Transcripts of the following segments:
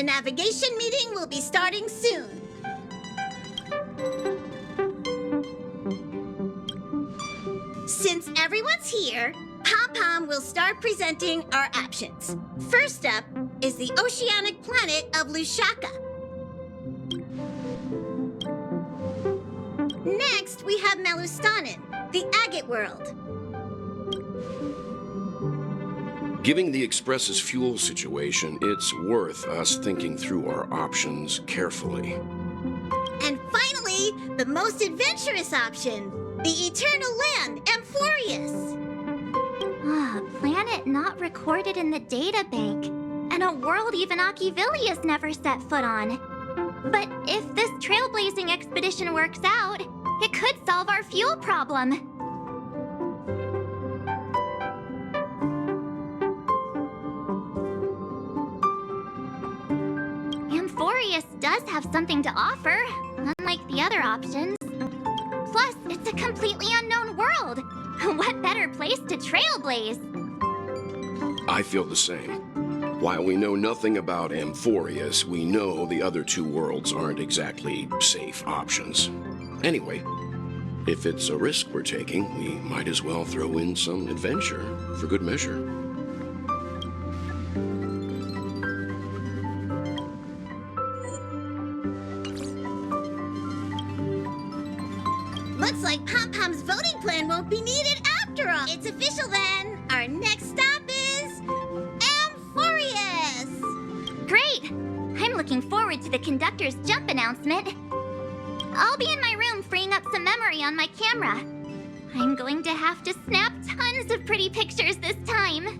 The navigation meeting will be starting soon. Since everyone's here, Pom-Pom will start presenting our options. First up is the oceanic planet of Lushaka. Next, we have Melustanin, the agate world. Given the Express's fuel situation, it's worth us thinking through our options carefully. And finally, the most adventurous option, the eternal land, Amphoreus. A planet not recorded in the databank, and a world even Achivilius never set foot on. But if this trailblazing expedition works out, it could solve our fuel problem. Amphoreus does have something to offer, unlike the other options. Plus, it's a completely unknown world. What better place to trailblaze? I feel the same. While we know nothing about Amphoreus, we know the other two worlds aren't exactly safe options. Anyway, if it's a risk we're taking, we might as well throw in some adventure for good measure. Looks like Pom-Pom's voting plan won't be needed after all. It's official then. Our next stop is Amphoreus. Great! I'm looking forward to the conductor's jump announcement. I'll be in my room freeing up some memory on my camera. I'm going to have to snap tons of pretty pictures this time.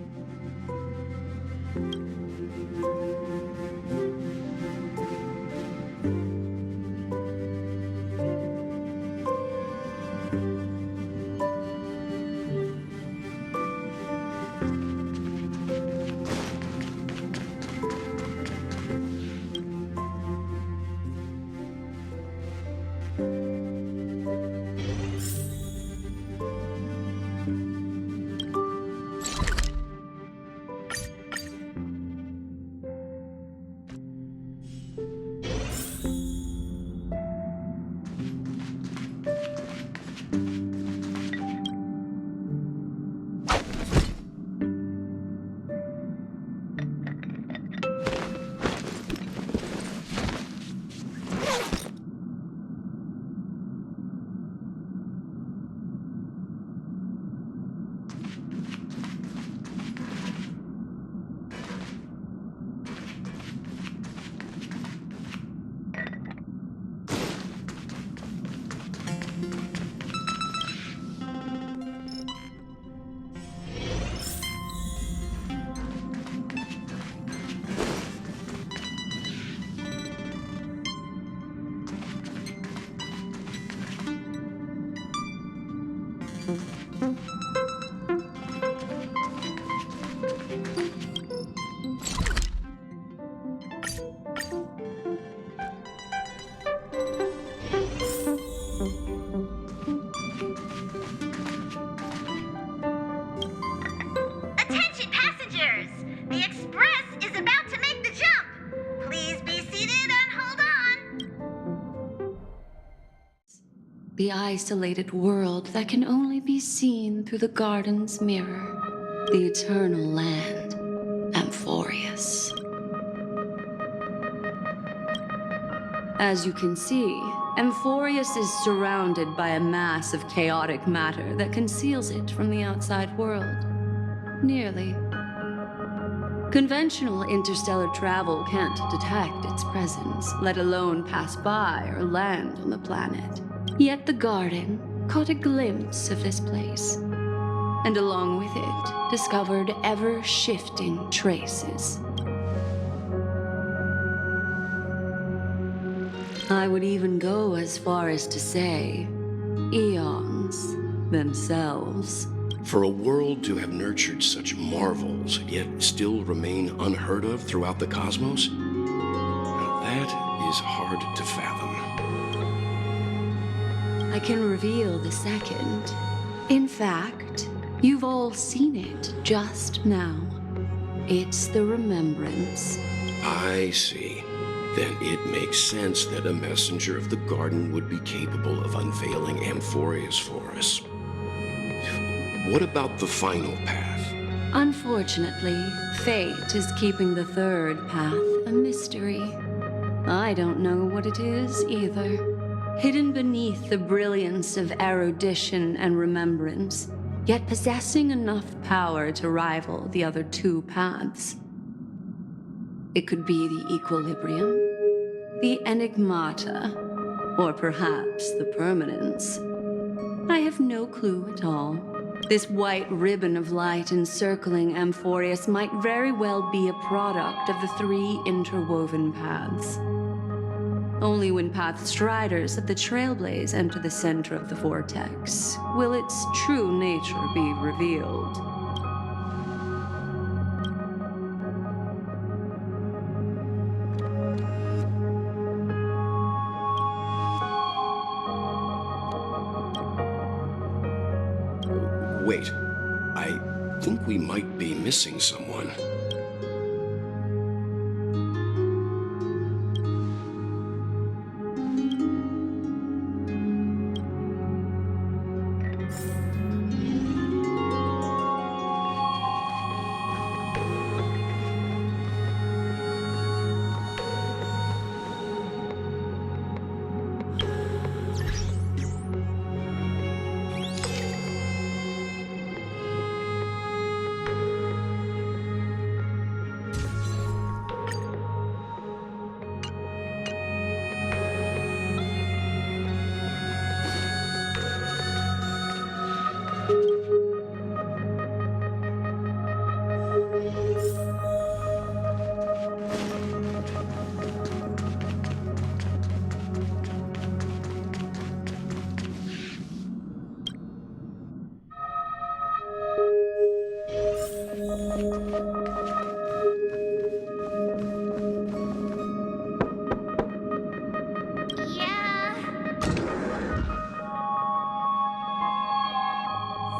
Attention passengers! The Express is about to make the jump. Please be seated and hold on. The isolated world that can only be seen through the garden's mirror. The eternal land, Amphoreus. As you can see, Amphoreus is surrounded by a mass of chaotic matter that conceals it from the outside world. Nearly. Conventional interstellar travel can't detect its presence, let alone pass by or land on the planet. Yet the garden caught a glimpse of this place, and along with it, discovered ever-shifting traces. I would even go as far as to say, eons themselves. For a world to have nurtured such marvels, yet still remain unheard of throughout the cosmos, now that is hard to fathom. I can reveal the second. In fact, you've all seen it just now. It's the remembrance. I see. then it makes sense that a messenger of the garden would be capable of unveiling Amphoreus for us. What about the final path? Unfortunately, fate is keeping the third path a mystery. I don't know what it is either. Hidden beneath the brilliance of erudition and remembrance, yet possessing enough power to rival the other two paths. It could be the equilibrium, the enigmata, or perhaps the permanence. I have no clue at all. This white ribbon of light encircling Amphoreus might very well be a product of the three interwoven paths. Only when path striders of the Trailblaze enter the center of the vortex will its true nature be revealed. Wait, I think we might be missing someone.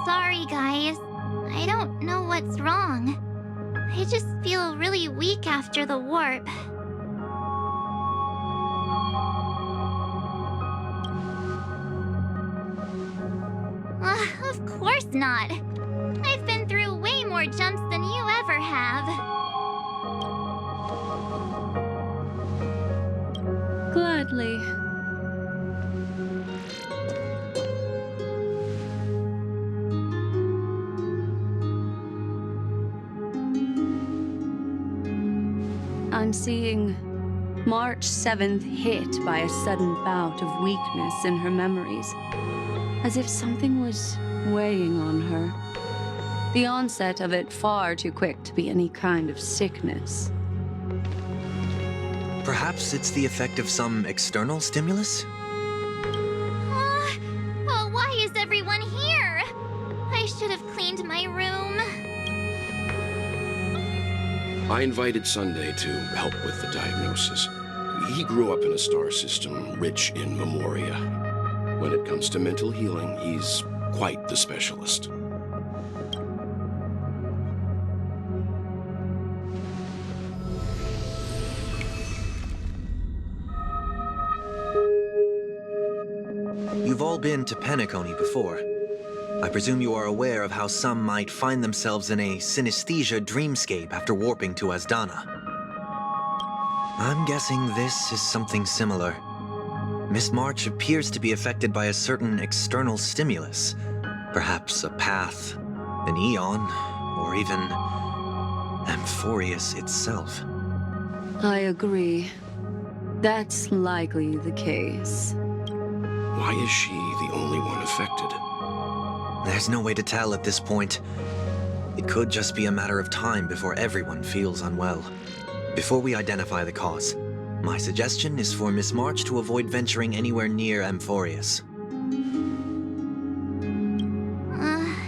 Sorry, guys. I don't know what's wrong. I just feel really weak after the warp. Of course not. I've been through way more jumps than you ever have. Gladly. I'm seeing March 7th hit by a sudden bout of weakness in her memories, as if something was weighing on her. The onset of it far too quick to be any kind of sickness. Perhaps it's the effect of some external stimulus? Oh, why is everyone here? I should have cleaned my room. I invited Sunday to help with the diagnosis. He grew up in a star system rich in memoria. When it comes to mental healing, he's quite the specialist. You've all been to Penacony before. I presume you are aware of how some might find themselves in a synesthesia dreamscape after warping to Asdana. I'm guessing this is something similar. Miss March appears to be affected by a certain external stimulus. Perhaps a path, an eon, or even Amphoreus itself. I agree. That's likely the case. Why is she the only one affected? There's no way to tell at this point. It could just be a matter of time before everyone feels unwell. Before we identify the cause, my suggestion is for Miss March to avoid venturing anywhere near Amphoreus.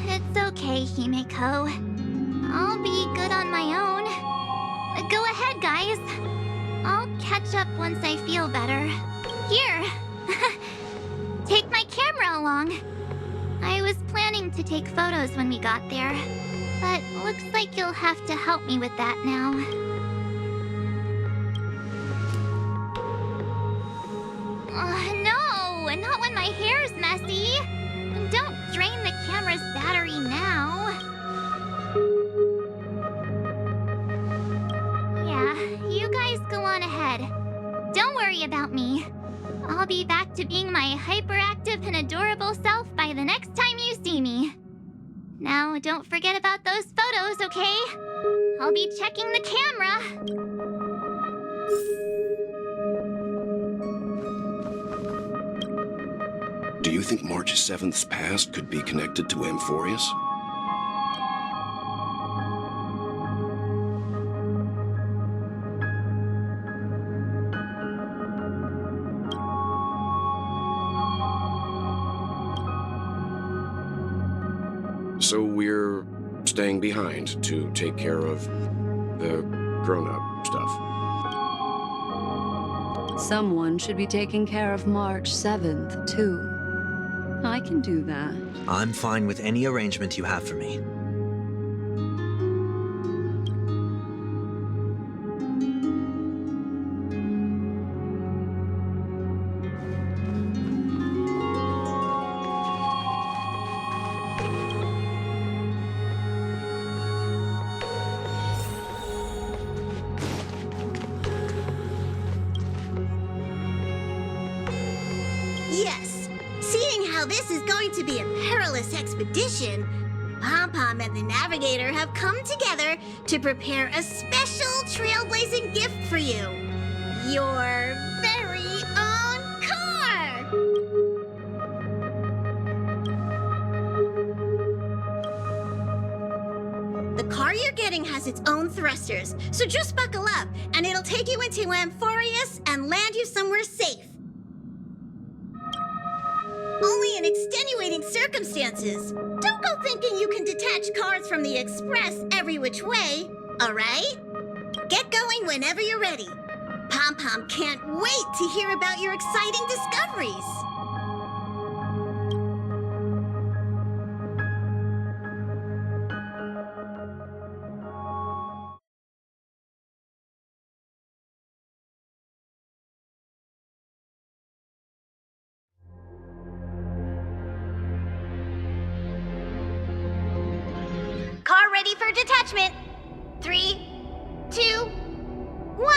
It's okay, Himeko. I'll be good on my own. Go ahead, guys. I'll catch up once I feel better. Here. Take my camera along. I was planning to take photos when we got there, but looks like you'll have to help me with that now. my hair's messy. Don't drain the camera's battery now. Yeah, you guys go on ahead. Don't worry about me. I'll be back to being my hyperactive and adorable self by the next time you see me. Now, don't forget about those photos, okay? I'll be checking the camera. Do you think March 7th's past could be connected to Amphoreus? So we're staying behind to take care of the grown-up stuff. Someone should be taking care of March 7th, too. I can do that. I'm fine with any arrangement you have for me. Yes, seeing how this is going to be a perilous expedition, Pom-Pom and the Navigator have come together to prepare a special trailblazing gift for you. Your very own car! The car you're getting has its own thrusters, so just buckle up, and it'll take you into Amphoreus and land you somewhere safe. Only in extenuating circumstances. Don't go thinking you can detach cars from the Express every which way, all right? Get going whenever you're ready. Pom-Pom can't wait to hear about your exciting discoveries. Car ready for detachment. 3, 2, 1.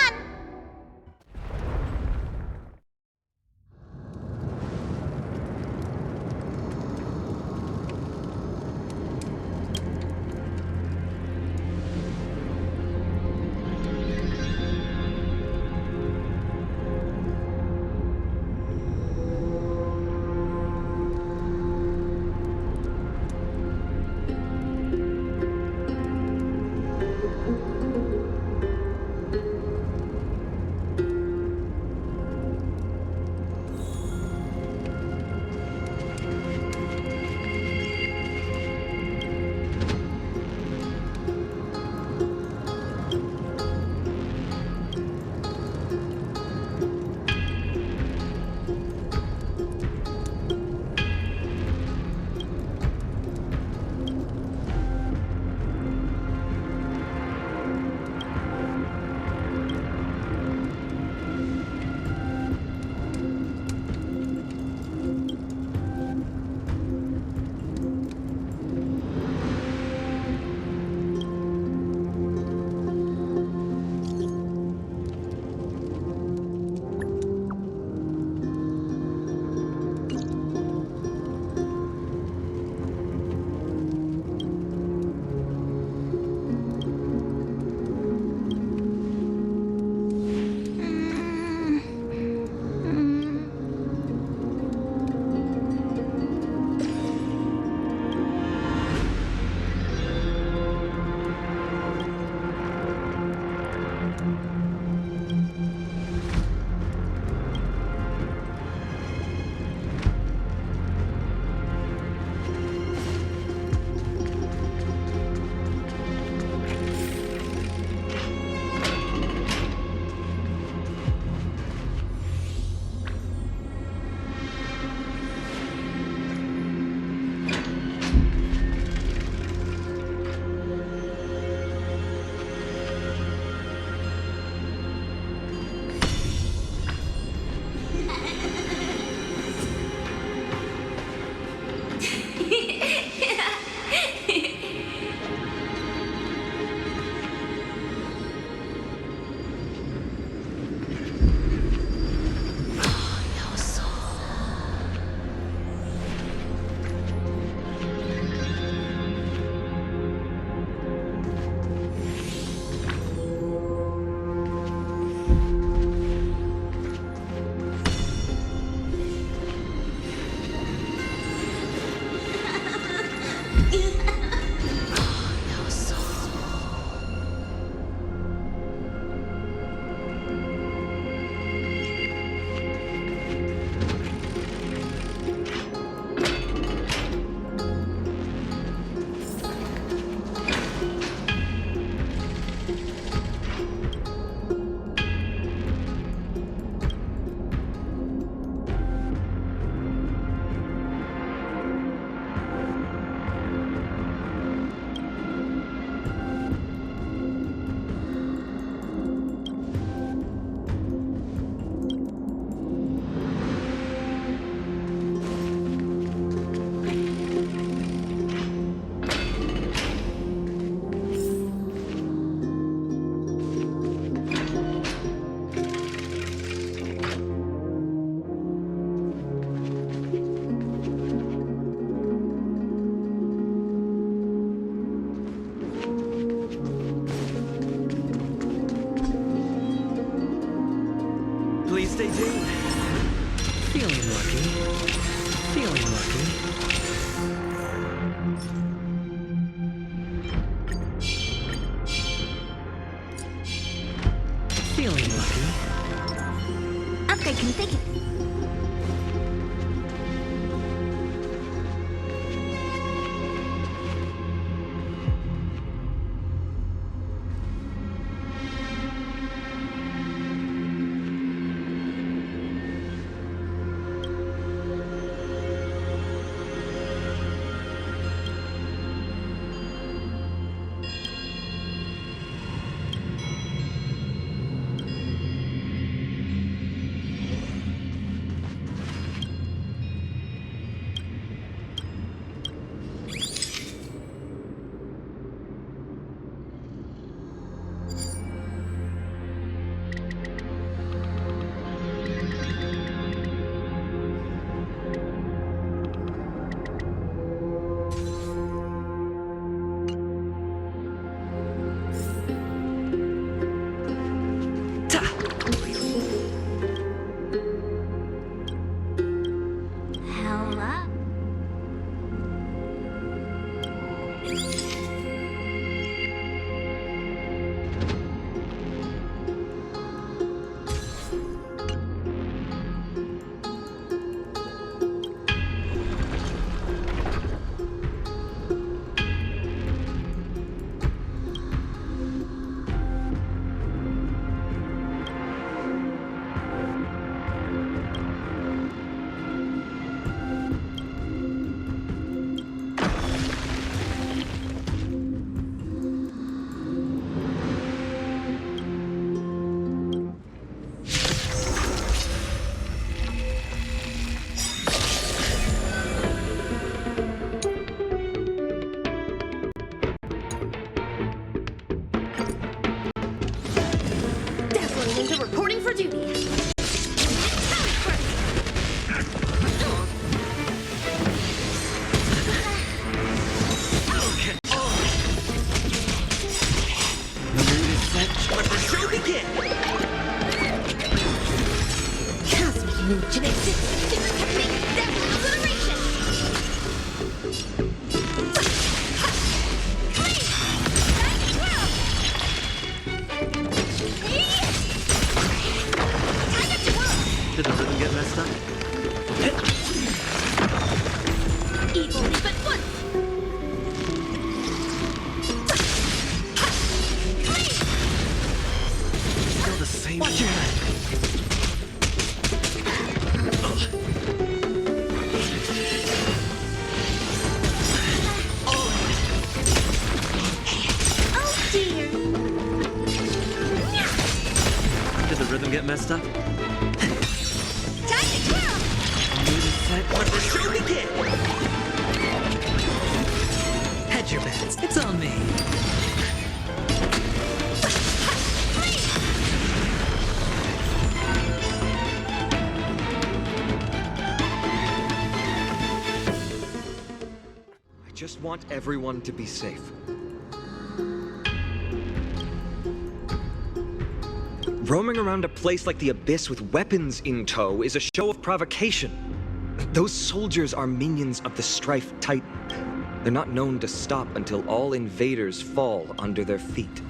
Please stay tuned. Feeling lucky. Feeling lucky. Feeling lucky. Upgrade configured. Reporting for duty. Let the show begin! Cosmic Genesis Super Technique Devil Obliteration! Did the rhythm get messed up? Evil leap at once! Still the same. Watch your head! Oh dear! Did the rhythm get messed up? Time to twirl! Let the show begin! Hedge your bets. It's on me. I just want everyone to be safe. Roaming around a place like the Abyss with weapons in tow is a show of provocation. Those soldiers are minions of the Strife Titan. They're not known to stop until all invaders fall under their feet.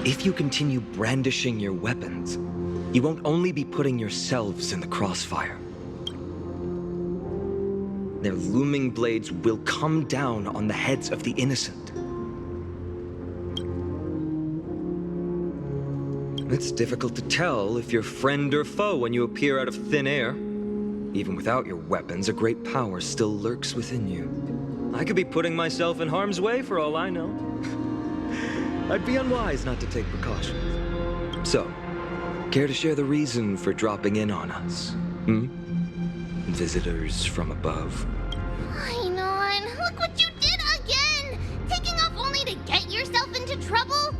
If you continue brandishing your weapons, you won't only be putting yourselves in the crossfire. Their looming blades will come down on the heads of the innocent. It's difficult to tell if you're friend or foe when you appear out of thin air. Even without your weapons, a great power still lurks within you. I could be putting myself in harm's way for all I know. I'd be unwise not to take precautions. So, care to share the reason for dropping in on us? Visitors from above. Ainon, look what you did again! Taking off only to get yourself into trouble?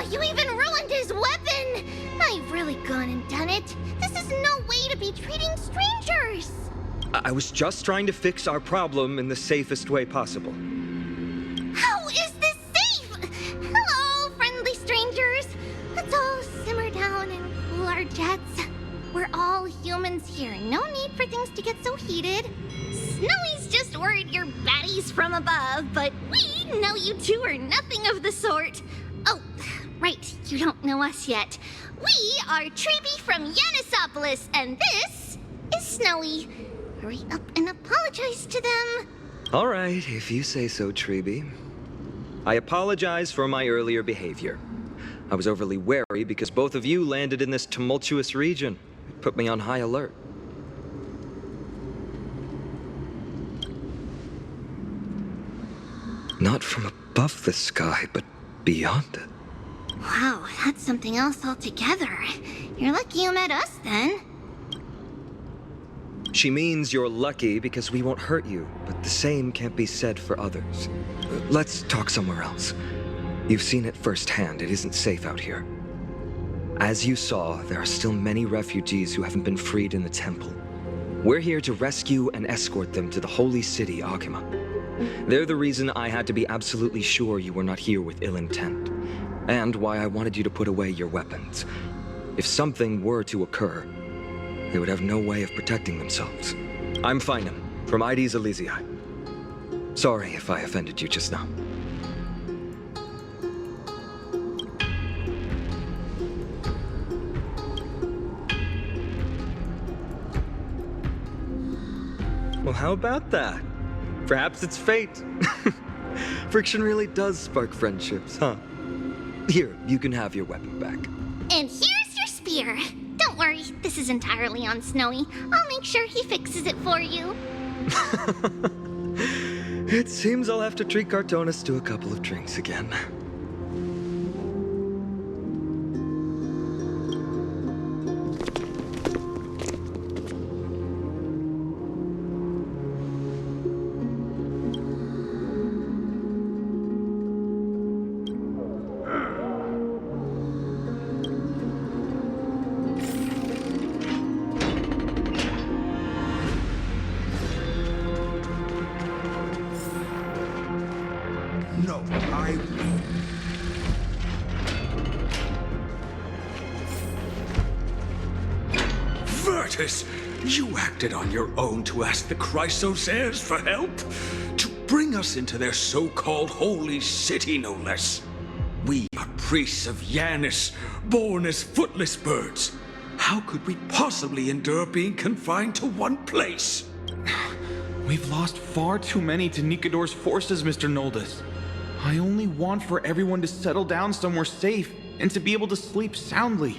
You even ruined his weapon! I've really gone and done it. This is no way to be treating strangers! I was just trying to fix our problem in the safest way possible. How is this safe? Hello, friendly strangers. Let's all simmer down and cool our jets. We're all humans here. No need for things to get so heated. Snowy's just worried you're baddies from above, but we know you two are nothing of the sort. Oh, right, you don't know us yet. We are Treeby from Yanisopolis, and this is Snowy. Hurry up and apologize to them. All right, if you say so, Treeby. I apologize for my earlier behavior. I was overly wary because both of you landed in this tumultuous region. It put me on high alert. Not from above the sky, but beyond it. Wow, that's something else altogether. You're lucky you met us, then. She means you're lucky because we won't hurt you, but the same can't be said for others. Let's talk somewhere else. You've seen it firsthand. It isn't safe out here. As you saw, there are still many refugees who haven't been freed in the temple. We're here to rescue and escort them to the holy city, Akima. They're the reason I had to be absolutely sure you were not here with ill intent, and why I wanted you to put away your weapons. If something were to occur, they would have no way of protecting themselves. I'm Finan, from ID's Elysiae. Sorry if I offended you just now. Well, how about that? Perhaps it's fate. Friction really does spark friendships, huh? Here, you can have your weapon back. And here's your spear. Don't worry, this is entirely on Snowy. I'll make sure he fixes it for you. It seems I'll have to treat Cartonis to a couple of drinks again. No, I won't. Virtus, you acted on your own to ask the Chrysosaurs for help? To bring us into their so-called holy city, no less. We are priests of Yanis, born as footless birds. How could we possibly endure being confined to one place? We've lost far too many to Nikador's forces, Mr. Noldus. I only want for everyone to settle down somewhere safe and to be able to sleep soundly.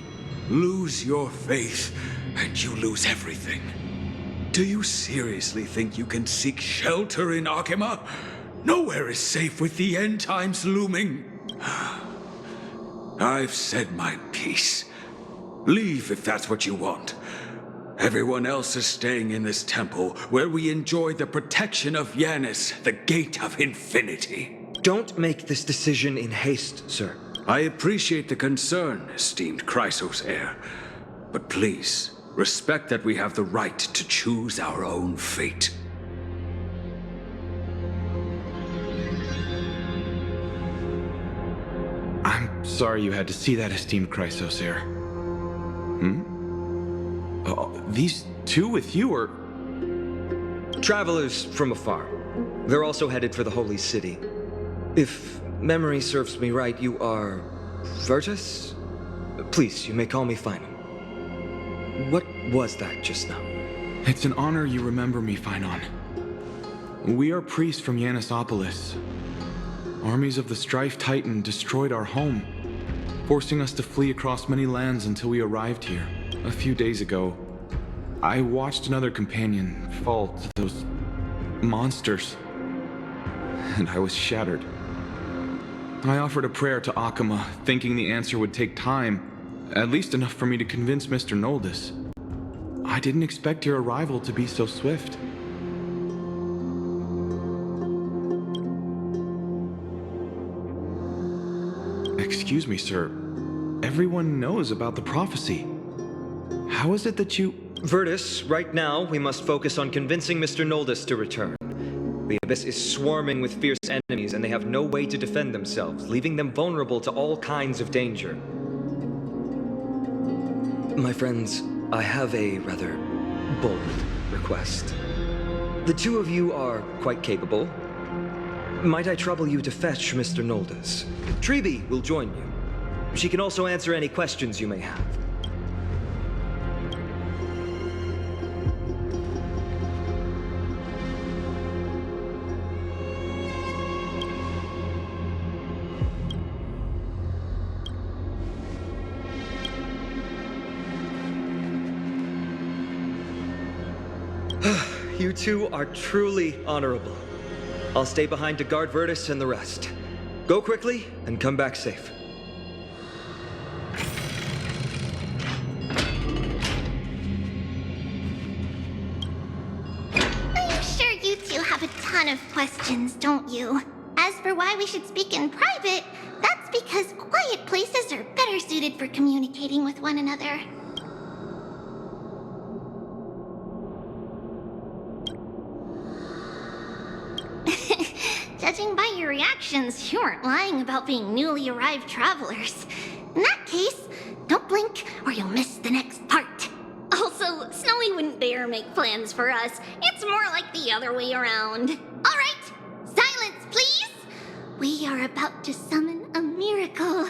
Lose your faith, and you lose everything. Do you seriously think you can seek shelter in Akima? Nowhere is safe with the end times looming. I've said my piece. Leave if that's what you want. Everyone else is staying in this temple, where we enjoy the protection of Yanis, the Gate of Infinity. Don't make this decision in haste, sir. I appreciate the concern, esteemed Chrysosaur. But please, respect that we have the right to choose our own fate. I'm sorry you had to see that, esteemed Chrysosaur. These two with you are... Travelers from afar. They're also headed for the holy city. If memory serves me right, you are... Virtus? Please, you may call me Finan. What was that just now? It's an honor you remember me, Finan. We are priests from Yanisopolis. Armies of the Strife Titan destroyed our home, forcing us to flee across many lands until we arrived here. A few days ago, I watched another companion fall to those monsters, and I was shattered. I offered a prayer to Akima, thinking the answer would take time, at least enough for me to convince Mr. Noldus. I didn't expect your arrival to be so swift. Excuse me, sir. Everyone knows about the prophecy. How is it that you... Virtus, right now, we must focus on convincing Mr. Noldus to return. The Abyss is swarming with fierce enemies, and they have no way to defend themselves, leaving them vulnerable to all kinds of danger. My friends, I have a rather bold request. The two of you are quite capable. Might I trouble you to fetch Mr. Noldes? Treeby will join you. She can also answer any questions you may have. You two are truly honorable. I'll stay behind to guard Virtus and the rest. Go quickly and come back safe. I'm sure you two have a ton of questions, don't you? As for why we should speak in private, that's because quiet places are better suited for communicating with one another. Judging by your reactions, you aren't lying about being newly arrived travelers. In that case, don't blink or you'll miss the next part. Also, Snowy wouldn't dare make plans for us. It's more like the other way around. All right, silence, please. We are about to summon a miracle.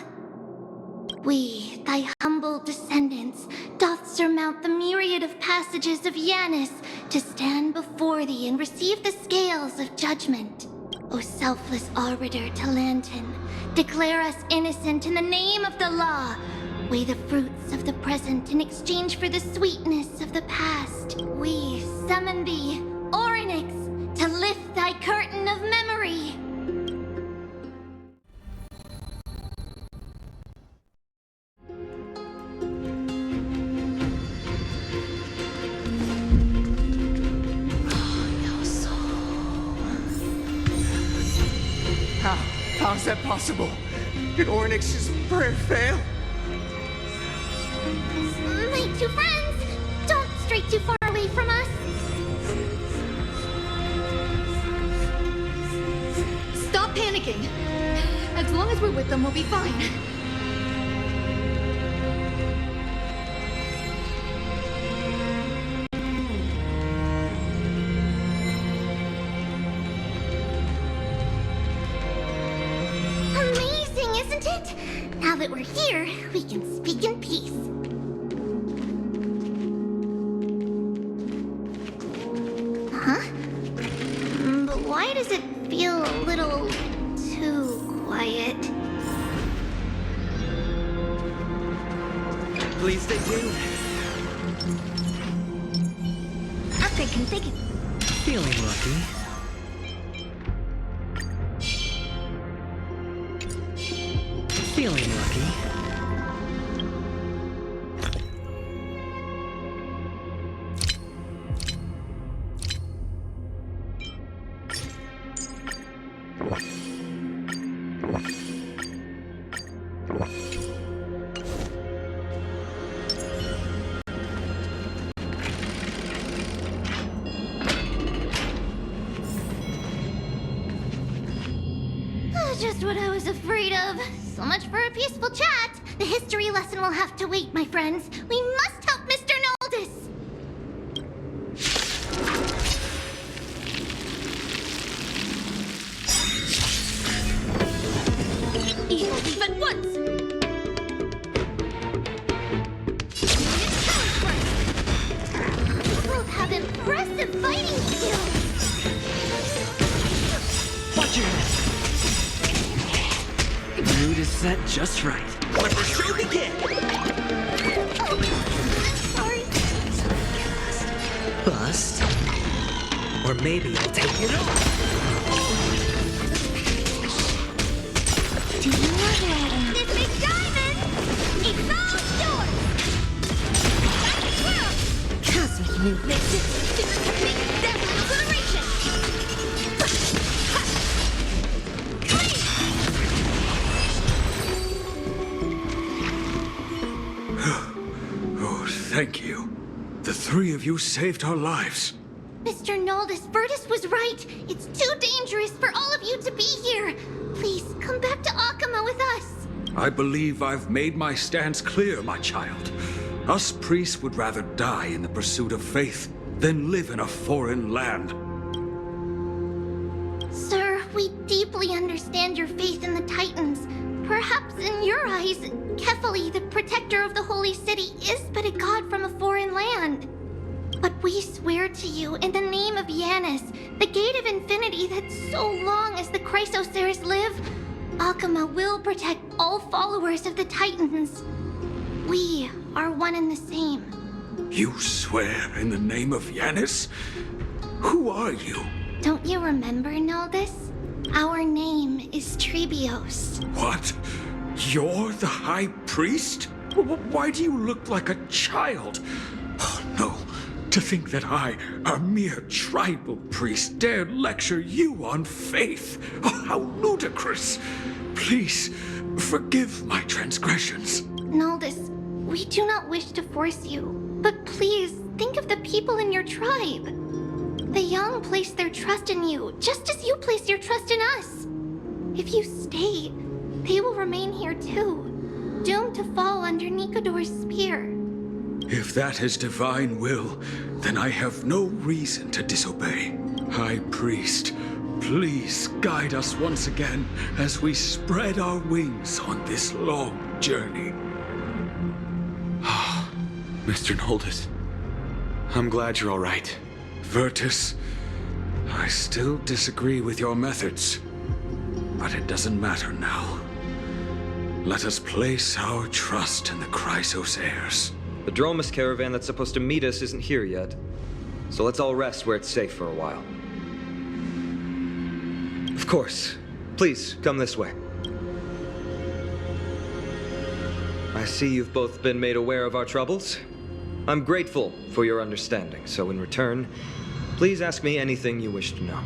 We, thy humble descendants, doth surmount the myriad of passages of Yanis to stand before thee and receive the scales of judgment. O selfless arbiter Talantin, declare us innocent in the name of the law. Weigh the fruits of the present in exchange for the sweetness of the past. We summon thee, Orynyx, to lift thy curtain of memory. How's that possible? Did Orynyx's prayer fail? My two friends, don't stray too far away from us. Stop panicking. As long as we're with them, we'll be fine. Now that we're here, we can speak in peace. Huh? But why does it feel a little too quiet? Please stay tuned. Upgrade configured. Feeling lucky. Feeling lucky. Just what I was afraid of. So much for a peaceful chat. The history lesson will have to wait, my friends. We must help Mr. Noldes. Evil leave at once! You both have impressive fighting skills. Watch your head. Mood is set just right. Let the show begin! Sorry. Bust. Or maybe I'll take it off. Do you know This big diamond! It's all yours! Back to world! Cosmic movement! Technique definite obliteration! Oh, thank you. The three of you saved our lives. Mr. Noldus, Virtus was right. It's too dangerous for all of you to be here. Please, come back to Akama with us. I believe I've made my stance clear, my child. Us priests would rather die in the pursuit of faith than live in a foreign land. Sir, we deeply understand your faith in the Titans. Perhaps in your eyes, Kefali, the protector of the Holy City, is but a god from a foreign land. But we swear to you, in the name of Yanis, the Gate of Infinity, that so long as the Chrysoceres live, Akama will protect all followers of the Titans. We are one and the same. You swear in the name of Yanis? Who are you? Don't you remember, Noldus? Our name is Trebios. What? You're the High Priest? Why do you look like a child? Oh, no. To think that I, a mere tribal priest, dare lecture you on faith. Oh, how ludicrous. Please, forgive my transgressions. Noldus, we do not wish to force you, but please think of the people in your tribe. The young place their trust in you, just as you place your trust in us. If you stay, they will remain here too, doomed to fall under Nikodor's spear. If that is divine will, then I have no reason to disobey. High Priest, please guide us once again as we spread our wings on this long journey. Mr. Noldus, I'm glad you're all right. Virtus, I still disagree with your methods, but it doesn't matter now. Let us place our trust in the Chrysoceres. The Dromus caravan that's supposed to meet us isn't here yet, so let's all rest where it's safe for a while. Of course. Please, come this way. I see you've both been made aware of our troubles. I'm grateful for your understanding, so in return, please ask me anything you wish to know.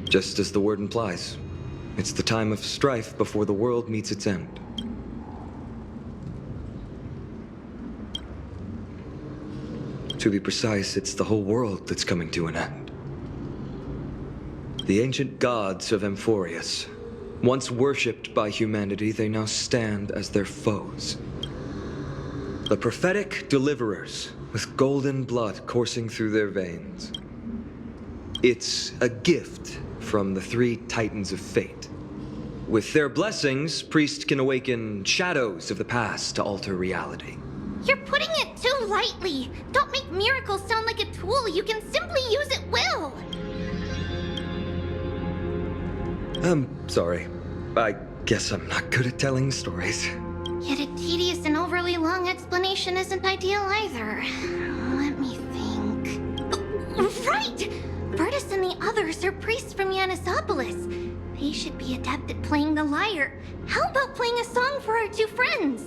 Just as the word implies, it's the time of strife before the world meets its end. To be precise, it's the whole world that's coming to an end. The ancient gods of Amphoreus, once worshipped by humanity, they now stand as their foes. The prophetic deliverers, with golden blood coursing through their veins. It's a gift from the three Titans of Fate. With their blessings, priests can awaken shadows of the past to alter reality. You're putting it too lightly. Don't make miracles sound like a tool you can simply use at will. I'm sorry. I guess I'm not good at telling stories. Yet a tedious and overly long explanation isn't ideal either. Let me think. Right! Virtus and the others are priests from Yanisopolis. They should be adept at playing the lyre. How about playing a song for our two friends?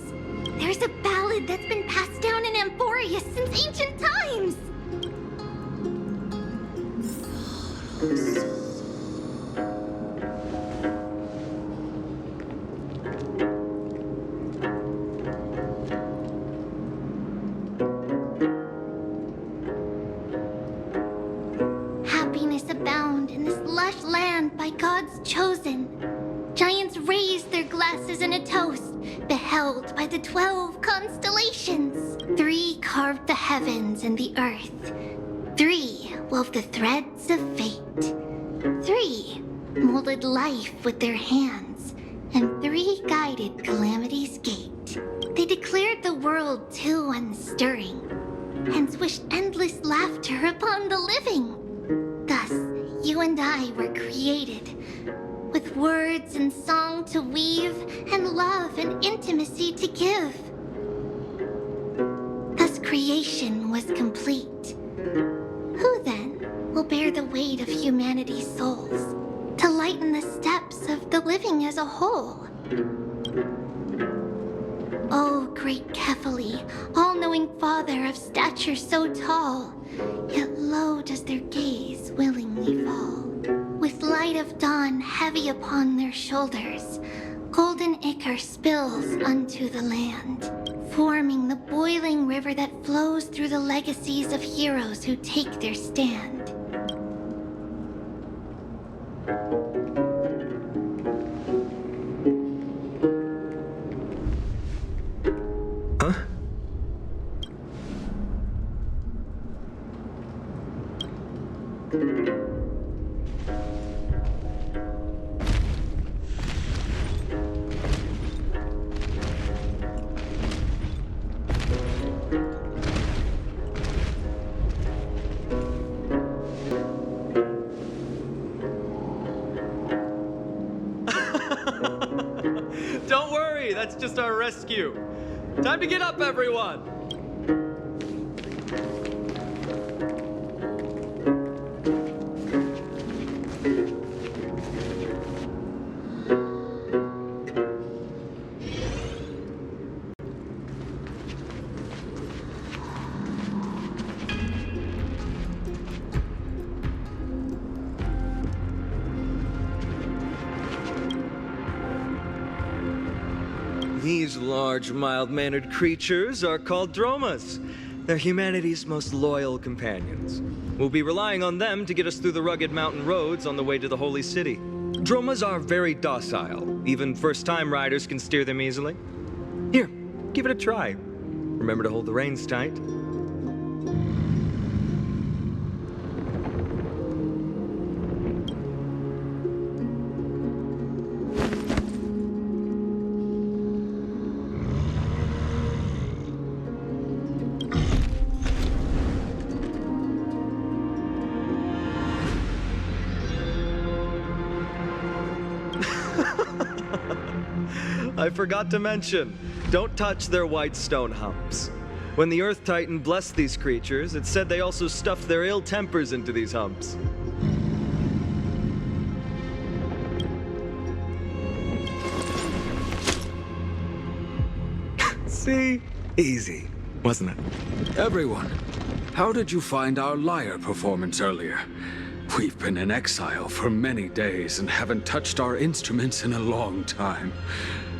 There's a ballad that's been passed down in Amphoreus since ancient times. Happiness abound in this lush land by God's chosen. Giants raised their glasses in a toast, beheld by the 12 constellations. 3 carved the heavens and the earth. 3 wove the threads of fate. 3 molded life with their hands. And 3 guided calamity's gate. They declared the world too unstirring, hence wished endless laughter upon the living. Thus, you and I were created, with words and song to weave, and love and intimacy to give. Thus creation was complete. Who then will bear the weight of humanity's souls, to lighten the steps of the living as a whole? O great Kefali, all-knowing father of stature so tall, yet low does their gaze willingly fall. With light of dawn heavy upon their shoulders, golden ichor spills unto the land. forming the boiling river that flows through the legacies of heroes who take their stand. Huh? Don't worry, that's just our rescue. Time to get up, everyone! These large, mild-mannered creatures are called dromas. They're humanity's most loyal companions. We'll be relying on them to get us through the rugged mountain roads on the way to the Holy City. Dromas are very docile. Even first-time riders can steer them easily. Here, give it a try. Remember to hold the reins tight. I forgot to mention, don't touch their white stone humps. When the Earth Titan blessed these creatures, it said they also stuffed their ill tempers into these humps. See? Easy, wasn't it? Everyone, how did you find our lyre performance earlier? We've been in exile for many days and haven't touched our instruments in a long time.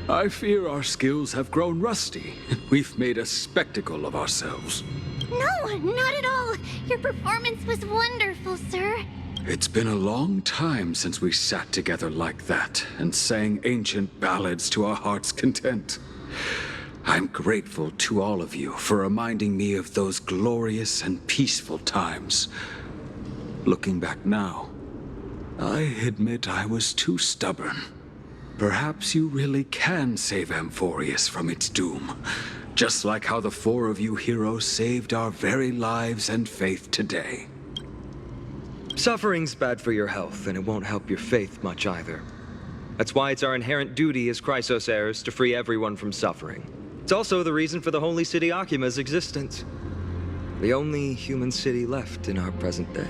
I fear our skills have grown rusty. We've made a spectacle of ourselves. No, not at all. Your performance was wonderful, sir. It's been a long time since we sat together like that and sang ancient ballads to our heart's content. I'm grateful to all of you for reminding me of those glorious and peaceful times. Looking back now, I admit I was too stubborn. Perhaps you really can save Amphoreus from its doom, just like how the four of you heroes saved our very lives and faith today. Suffering's bad for your health, and it won't help your faith much either. That's why it's our inherent duty as Chrysos heirs to free everyone from suffering. It's also the reason for the Holy City Akima's existence. The only human city left in our present day.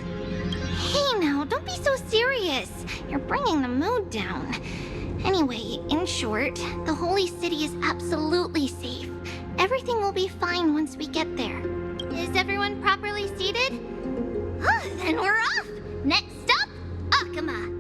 Hey now, don't be so serious. You're bringing the mood down. Anyway, in short, the Holy City is absolutely safe. Everything will be fine once we get there. Is everyone properly seated? Then we're off! Next stop, Akama!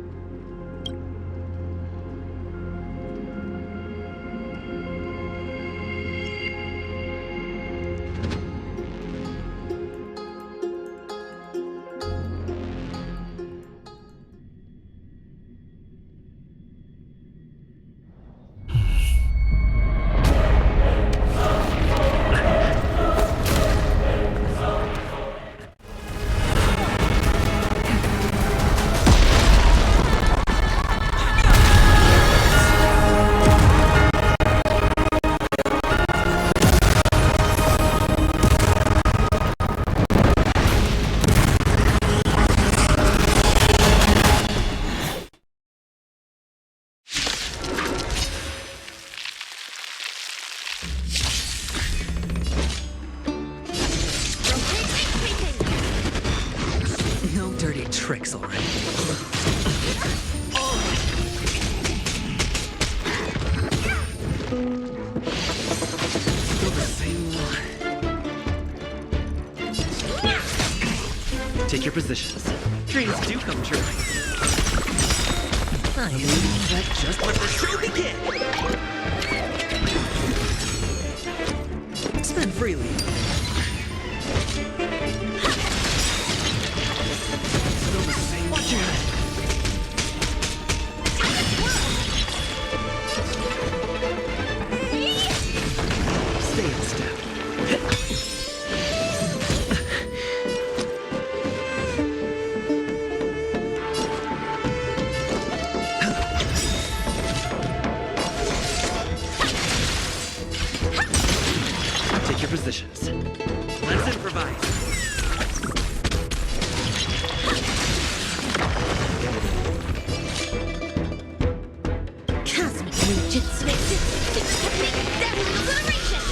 tricks already. Still the same one. Take your positions. Dreams do come true. Nice. Let's just let the show begin. Spend freely. Watch your head. Stay in step. Take your positions. Let's improvise. Cosmic Ninjutsu technique death obliteration!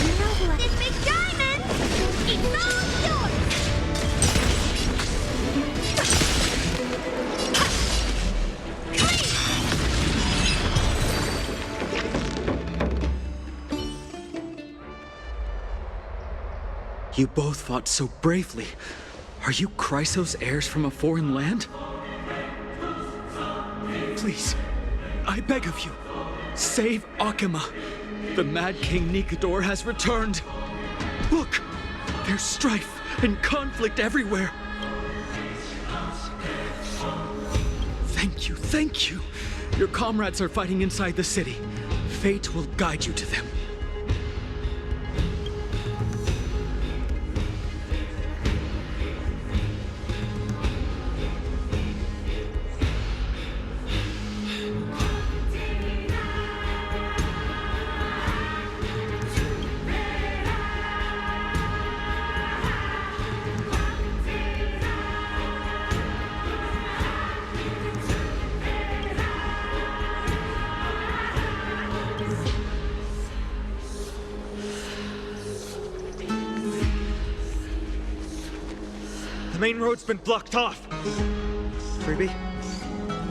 You know what? This big diamond! It's all yours! You both fought so bravely. Are you Chrysos heirs from a foreign land? Please, I beg of you, save Akima. The Mad King Nikador has returned. Look, there's strife and conflict everywhere. Thank you, thank you. Your comrades are fighting inside the city. Fate will guide you to them. The main road's been blocked off. Freebie?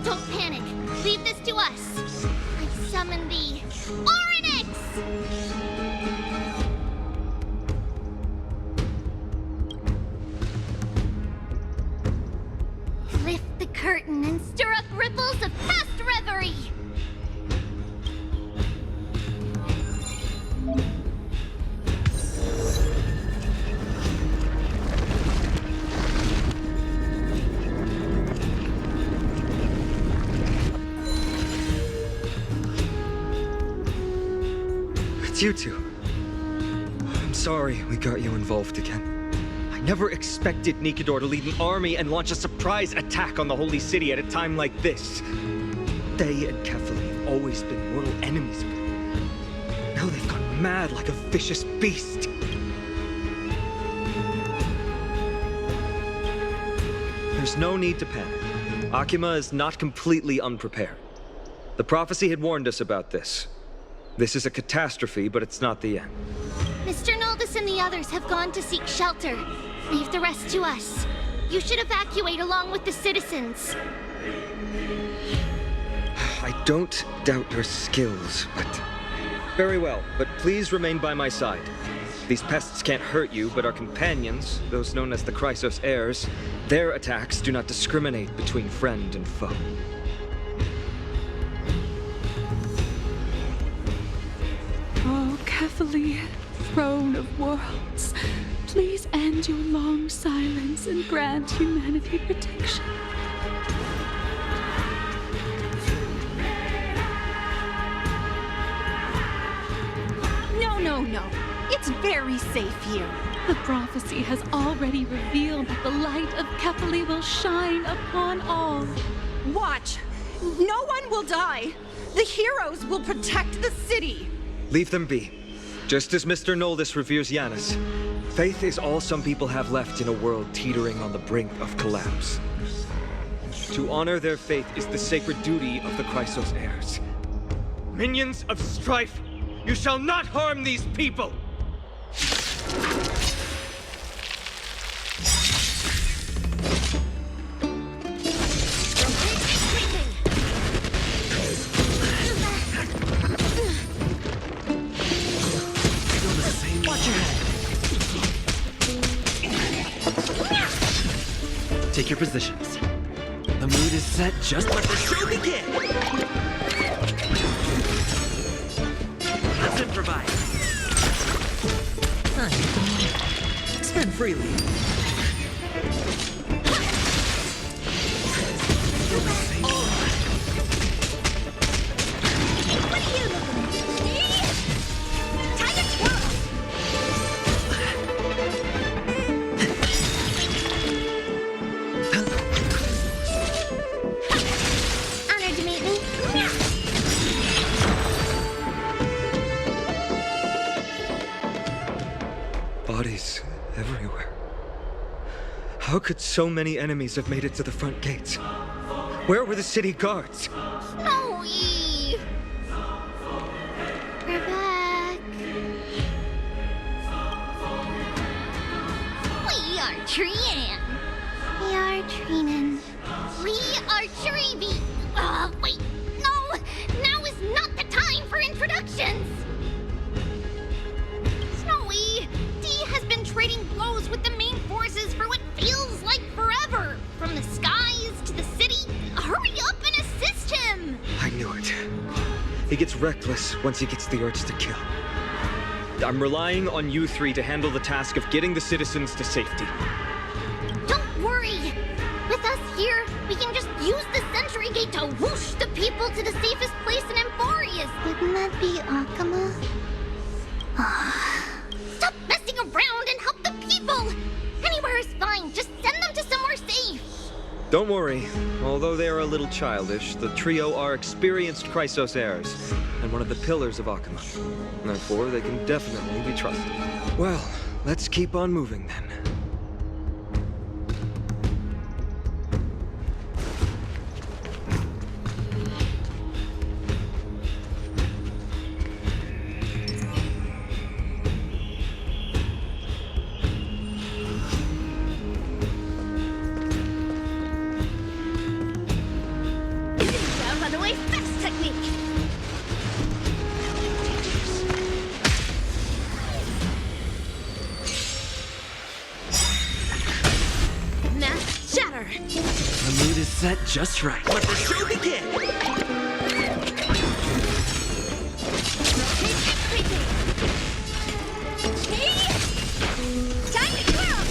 Don't panic. Leave this to us. I summon the Oryx! Lift the curtain and stir up ripples of past reverie. It's you two. I'm sorry we got you involved again. I never expected Nikador to lead an army and launch a surprise attack on the Holy City at a time like this. They and Kefali have always been mortal enemies, but now they've gone mad like a vicious beast. There's no need to panic. Akima is not completely unprepared. The prophecy had warned us about this. This is a catastrophe, but it's not the end. Mr. Noldus and the others have gone to seek shelter. Leave the rest to us. You should evacuate along with the citizens. I don't doubt your skills, but... Very well, but please remain by my side. These pests can't hurt you, but our companions, those known as the Chrysos heirs, their attacks do not discriminate between friend and foe. Oh, Kefali, throne of worlds, please end your long silence and grant humanity protection. No. It's very safe here. The prophecy has already revealed that the light of Kefali will shine upon all. Watch! No one will die! The heroes will protect the city! Leave them be. Just as Mr. Noldus reveres Yanis, faith is all some people have left in a world teetering on the brink of collapse. To honor their faith is the sacred duty of the Chrysos heirs. Minions of strife, you shall not harm these people! Watch your head. Take your positions. The mood is set, just let the show begin! improvise. I need the money. Spend freely. What are you looking at? Time to twirl! Honored to meet me. Bodies everywhere. How could so many enemies have made it to the front gates? Where were the city guards? Snowy! We're back. We are Trian. We are Treenan. We are Treevy. Wait, no! Now is not the time for introductions! Snowy! Dee has been trading blows with the main forces for what feels like forever. From the skies to the city. Hurry up and assist him! I knew it. He gets reckless once he gets the urge to kill. I'm relying on you three to handle the task of getting the citizens to safety. Don't worry! With us here, we can just use the Century Gate to whoosh the people to the safest place in Amphoreus. Wouldn't that be Akama? Stop messing around and help the people! Anywhere is fine, just send them to somewhere safe. Don't worry. Although they are a little childish, the trio are experienced Chrysos heirs, and one of the pillars of Akama. Therefore, they can definitely be trusted. Well, let's keep on moving then. Runaway fast technique! Mass shatter! The mood is set just right. Let the show begin! Time to twirl!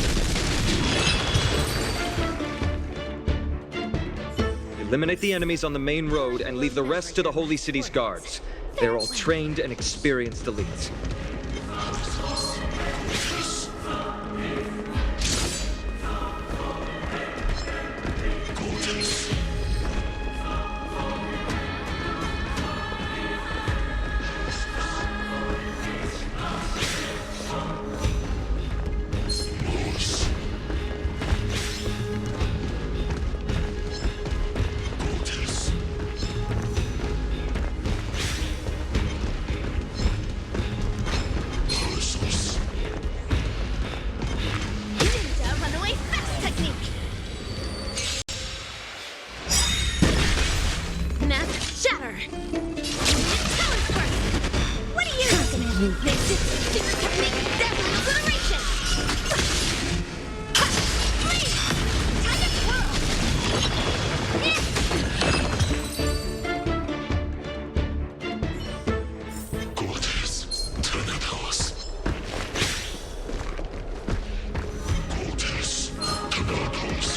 Eliminate the enemies on the main road and leave the rest to the Holy City's guards. They're all trained and experienced elites. Runaway fast technique! Mass shatter! Talent burst! What are you looking at? This is super technique devil obliteration! Ha! Please! Time to twirl! Cortes, Thanatos. Cortes, Thanatos.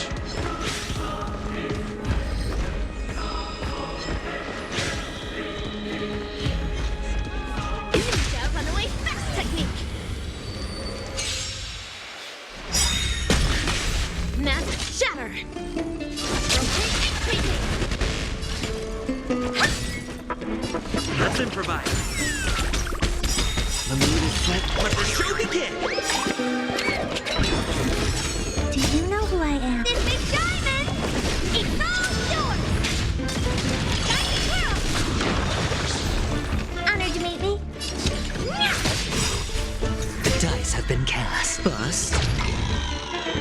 Ninja runaway fast technique! Mass shatter! Rotate increasing! Let's improvise. The mood is set. Let the show begin! Do you know who I am? This big diamond! It's all yours! Time to twirl! Honored to meet me. The dice have been cast. Bust.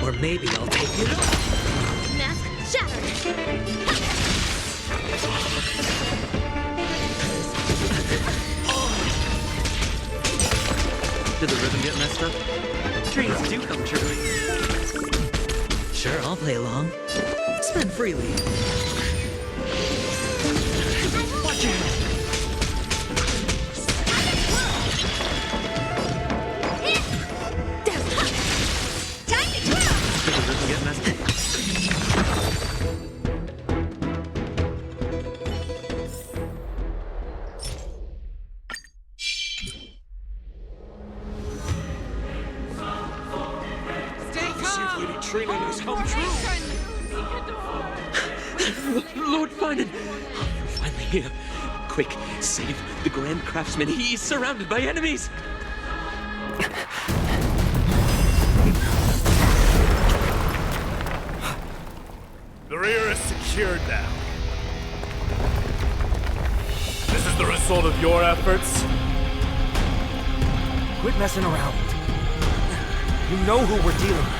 Or maybe I'll take it off. Mass shatter! Did the rhythm get messed up? Dreams do come true. Sure, I'll play along. Spend freely. Watch your head. come true. Lord Finan, you're finally here. Quick, save the Grand Craftsman. He's surrounded by enemies. The rear is secured now. This is the result of your efforts? Quit messing around. You know who we're dealing with.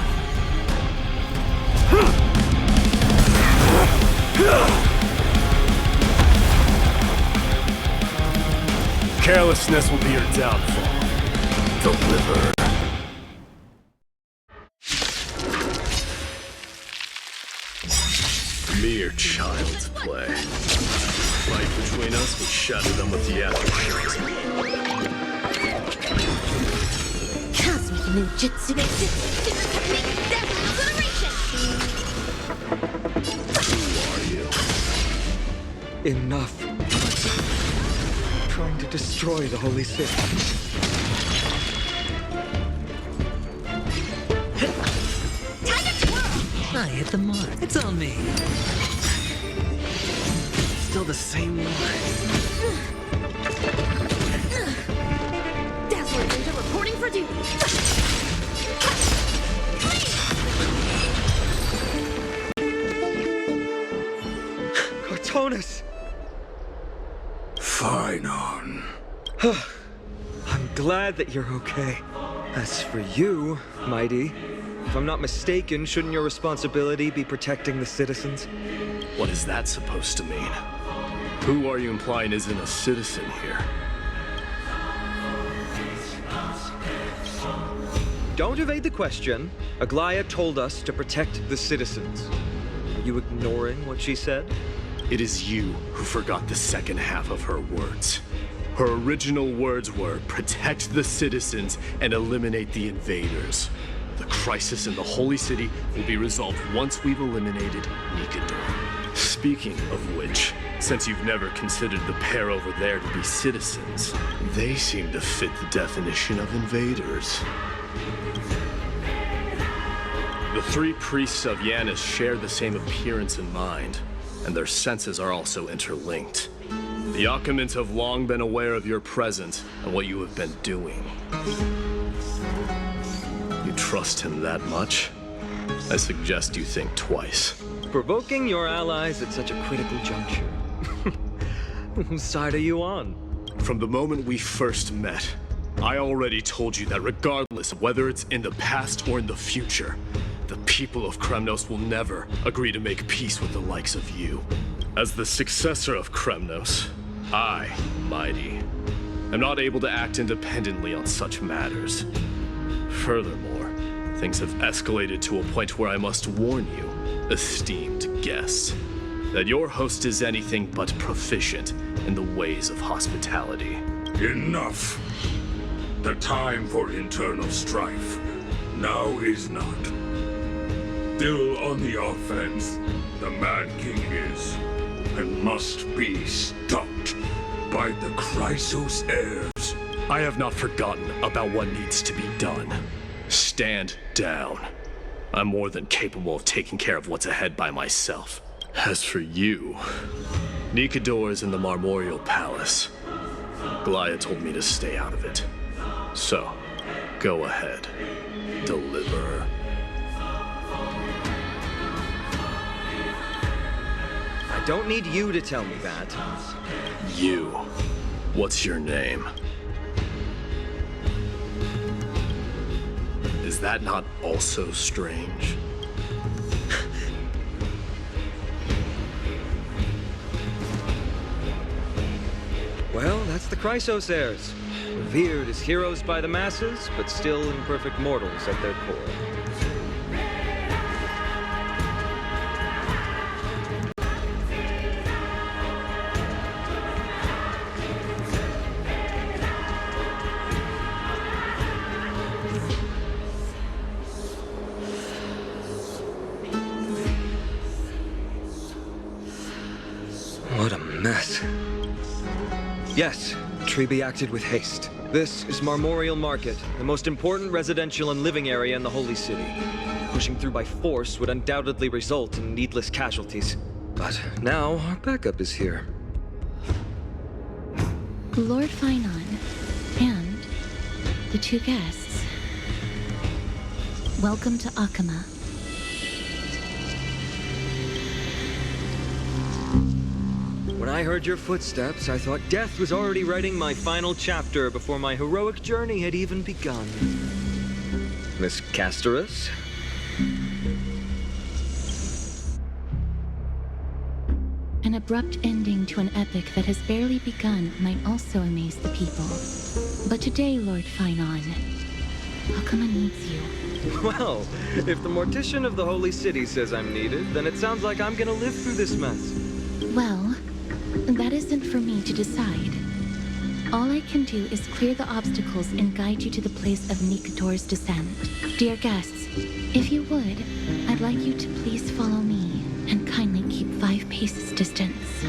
Carelessness will be your downfall. Deliver. Mere child's play. Fight between us would shatter them with theatrics. Cosmic ninjutsu super technique death obliteration. Who are you? Enough. Trying to destroy the Holy City. I hit the mark. It's on me. Still the same line. Dazzler Ninja reporting for duty. Cortonus! Finan. I'm glad that you're okay. As for you, Mighty, if I'm not mistaken, shouldn't your responsibility be protecting the citizens? What is that supposed to mean? Who are you implying isn't a citizen here? Don't evade the question. Aglaya told us to protect the citizens. Are you ignoring what she said? It is you who forgot the second half of her words. Her original words were, protect the citizens and eliminate the invaders. The crisis in the Holy City will be resolved once we've eliminated Nikador. Speaking of which, since you've never considered the pair over there to be citizens, they seem to fit the definition of invaders. The three priests of Yanis share the same appearance in mind, and their senses are also interlinked. The Achaemins have long been aware of your presence and what you have been doing. You trust him that much? I suggest you think twice. Provoking your allies at such a critical juncture. Whose side are you on? From the moment we first met, I already told you that regardless of whether it's in the past or in the future, the people of Kremnos will never agree to make peace with the likes of you. As the successor of Kremnos, I, Mighty, am not able to act independently on such matters. Furthermore, things have escalated to a point where I must warn you, esteemed guests, that your host is anything but proficient in the ways of hospitality. Enough. The time for internal strife now is not. Still on the offense, the Mad King is, and must be stopped by the Chrysos heirs. I have not forgotten about what needs to be done. Stand down. I'm more than capable of taking care of what's ahead by myself. As for you, Nikador is in the Marmorial Palace. Glaya told me to stay out of it. So, go ahead. Deliver. I don't need you to tell me that. You. What's your name? Is that not also strange? Well, that's the Chrysos heirs. Revered as heroes by the masses, but still imperfect mortals at their core. What a mess. Yes, Treby acted with haste. This is Marmorial Market, the most important residential and living area in the Holy City. Pushing through by force would undoubtedly result in needless casualties. But now our backup is here. Lord Finon and the two guests. Welcome to Akama. When I heard your footsteps, I thought death was already writing my final chapter before my heroic journey had even begun. Miss Castorus? An abrupt ending to an epic that has barely begun might also amaze the people. But today, Lord Finon, Akama needs you. Well, if the Mortician of the Holy City says I'm needed, then it sounds like I'm gonna live through this mess. Well, that isn't for me to decide. All I can do is clear the obstacles and guide you to the place of Nikator's descent. Dear guests, if you would, I'd like you to please follow me and kindly keep 5 paces distance.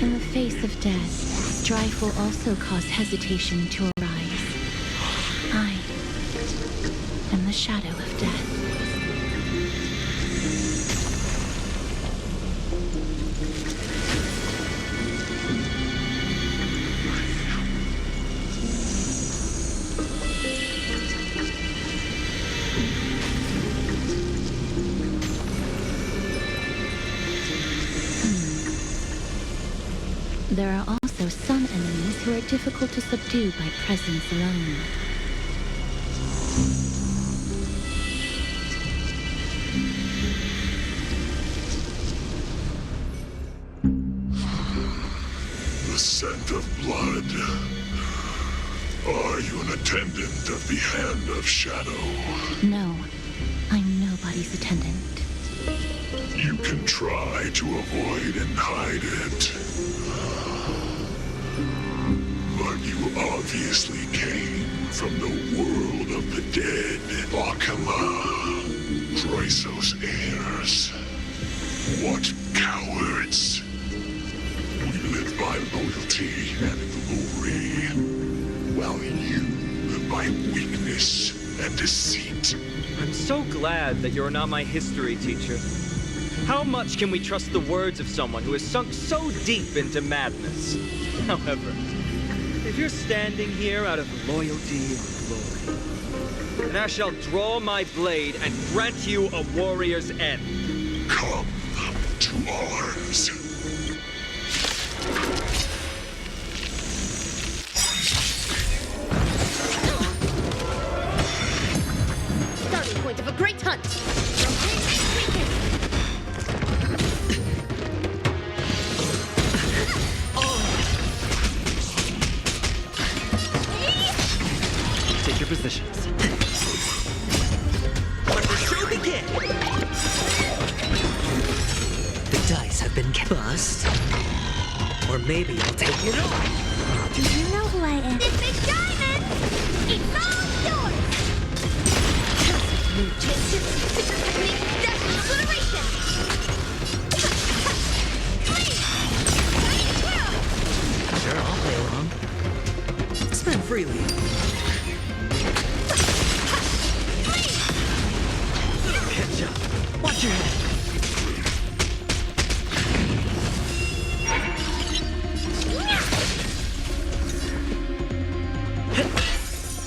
In the face of death, strife will also cause hesitation to arise. I am the shadow of death. There are also some enemies who are difficult to subdue by presence alone. The scent of blood. Are you an attendant of the Hand of Shadow? No, I'm nobody's attendant. You can try to avoid and hide it. But you obviously came from the world of the dead. Akama, Chrysos heirs. What cowards! We live by loyalty and glory, while you live by weakness and deceit. I'm so glad that you're not my history teacher. How much can we trust the words of someone who has sunk so deep into madness? However, if you're standing here out of loyalty and glory, then I shall draw my blade and grant you a warrior's end. Come to arms. Starting point of a great hunt. Take your positions. Let the show begin! The dice have been bust. Or maybe I'll take it all. Do you know who I am? This big diamond! It's all yours! New changes, secret technique, death and obliteration! Sure, I'll play along. Spend freely. Catch up. Watch your head.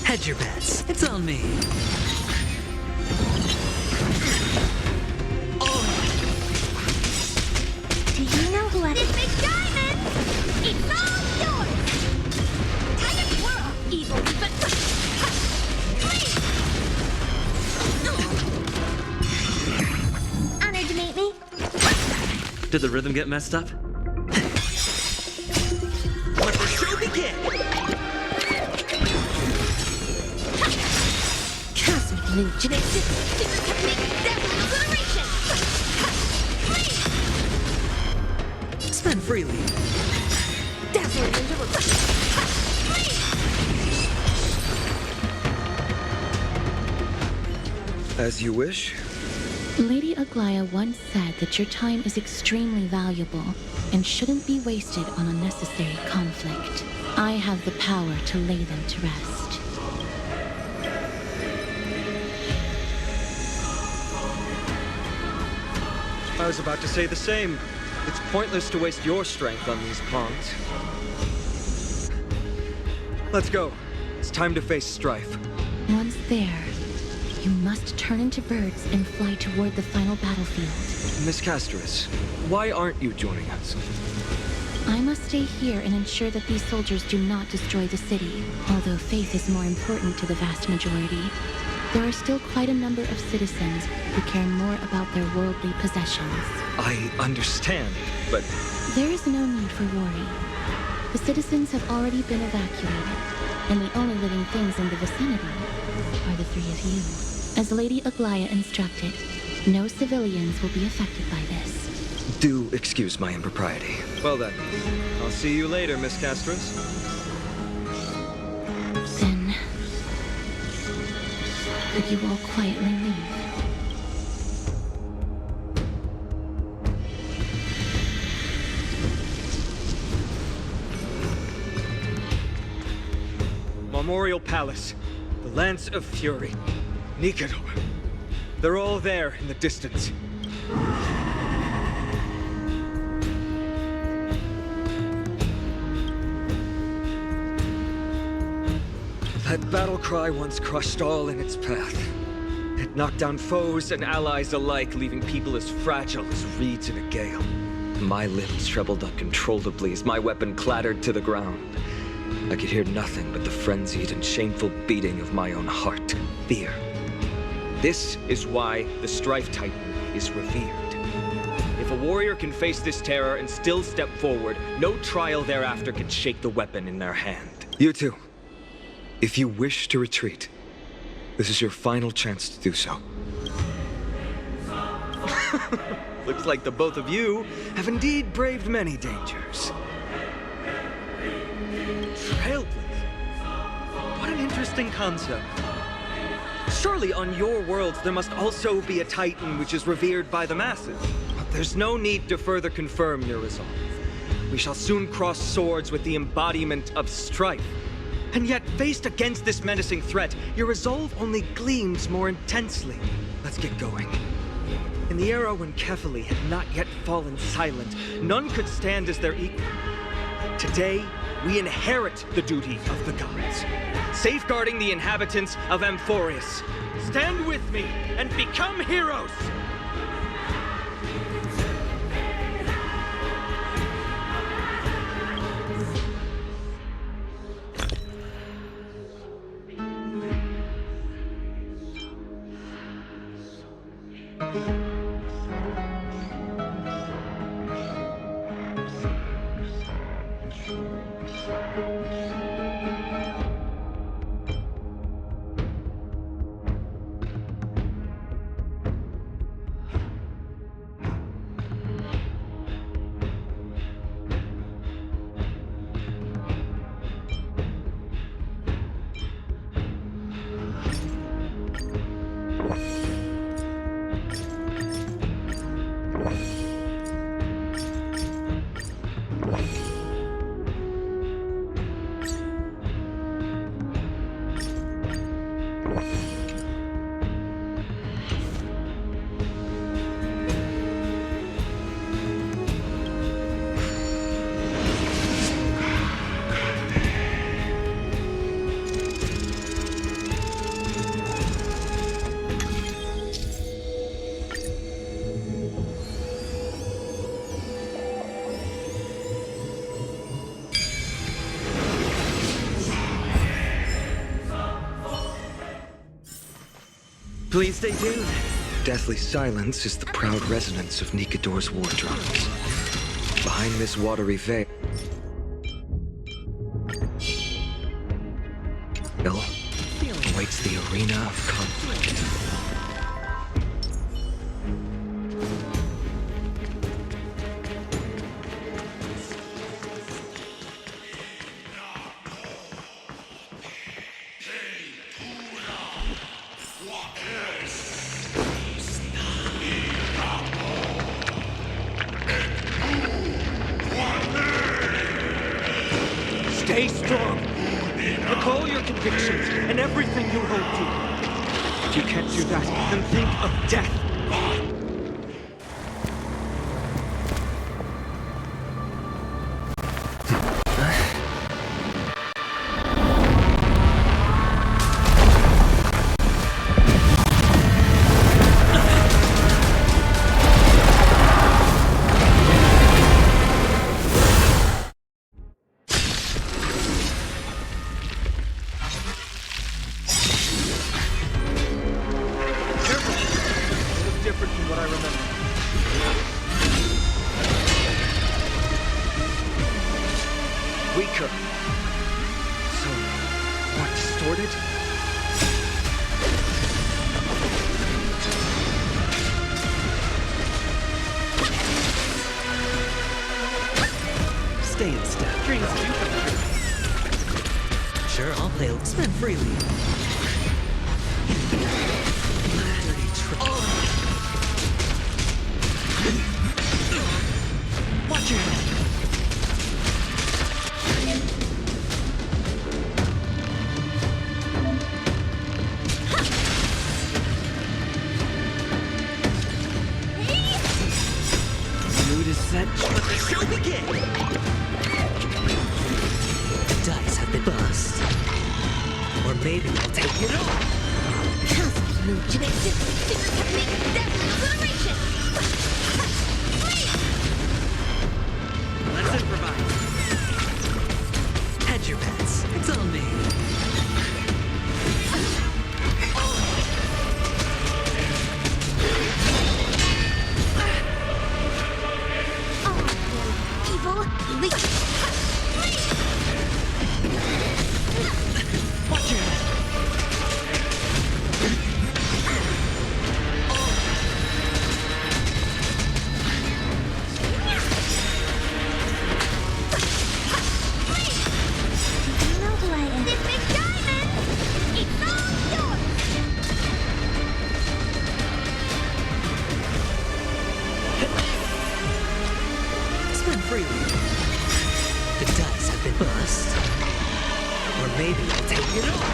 Hedge your bets. It's on me. Do you know who I am? This big diamond! It's all yours! Tiger Twirl! Evil, but... Honored to meet me. Did the rhythm get messed up? Let the show begin! Cosmic illumination, secret technique, death and obliteration! Spend freely. Dazzling interruption! As you wish. Lady Aglaya once said that your time is extremely valuable and shouldn't be wasted on unnecessary conflict. I have the power to lay them to rest. I was about to say the same. It's pointless to waste your strength on these pawns. Let's go. It's time to face Strife. Once there, you must turn into birds and fly toward the final battlefield. Miss Castris, why aren't you joining us? I must stay here and ensure that these soldiers do not destroy the city, although faith is more important to the vast majority. There are still quite a number of citizens who care more about their worldly possessions. I understand, but... There is no need for worry. The citizens have already been evacuated, and the only living things in the vicinity are the three of you. As Lady Aglaya instructed, no civilians will be affected by this. Do excuse my impropriety. Well then, I'll see you later, Miss Castris. Then, could you all quietly leave? Memorial Palace, the Lance of Fury, Nicanor. They're all there in the distance. That battle cry once crushed all in its path. It knocked down foes and allies alike, leaving people as fragile as reeds in a gale. My limbs trembled uncontrollably as my weapon clattered to the ground. I could hear nothing but the frenzied and shameful beating of my own heart. Fear. This is why the Strife Titan is revered. If a warrior can face this terror and still step forward, no trial thereafter can shake the weapon in their hand. You two, if you wish to retreat, this is your final chance to do so. Looks like the both of you have indeed braved many dangers. Trailblazer. What an interesting concept. Surely on your worlds there must also be a Titan which is revered by the masses. But there's no need to further confirm your resolve. We shall soon cross swords with the embodiment of strife. And yet, faced against this menacing threat, your resolve only gleams more intensely. Let's get going. In the era when Kefali had not yet fallen silent, none could stand as their equal. Today, we inherit the duty of the gods, safeguarding the inhabitants of Amphoreus. Stand with me and become heroes! Please stay tuned. Deathly silence is the proud resonance of Nicanor's war drums. Behind this watery veil awaits the arena of conflict. Stay strong. Recall your convictions and everything you hold dear. If you can't do that, then think of death. Different from what I remember. Weaker. So, more distorted? Stay in step. Dreams do come true. Sure, I'll play. Spend freely. Dirty trick. Watch your head. Mood is set. Let the show begin. The dice have been bust. Or maybe I'll take it all. Cosmic move, Genesius, secret technique, death, obliteration! Let's improvise. Hedge your bets. It's on me. Evil, leech! Watch your head. Freely. The dice have been bust. Or maybe I'll take it all.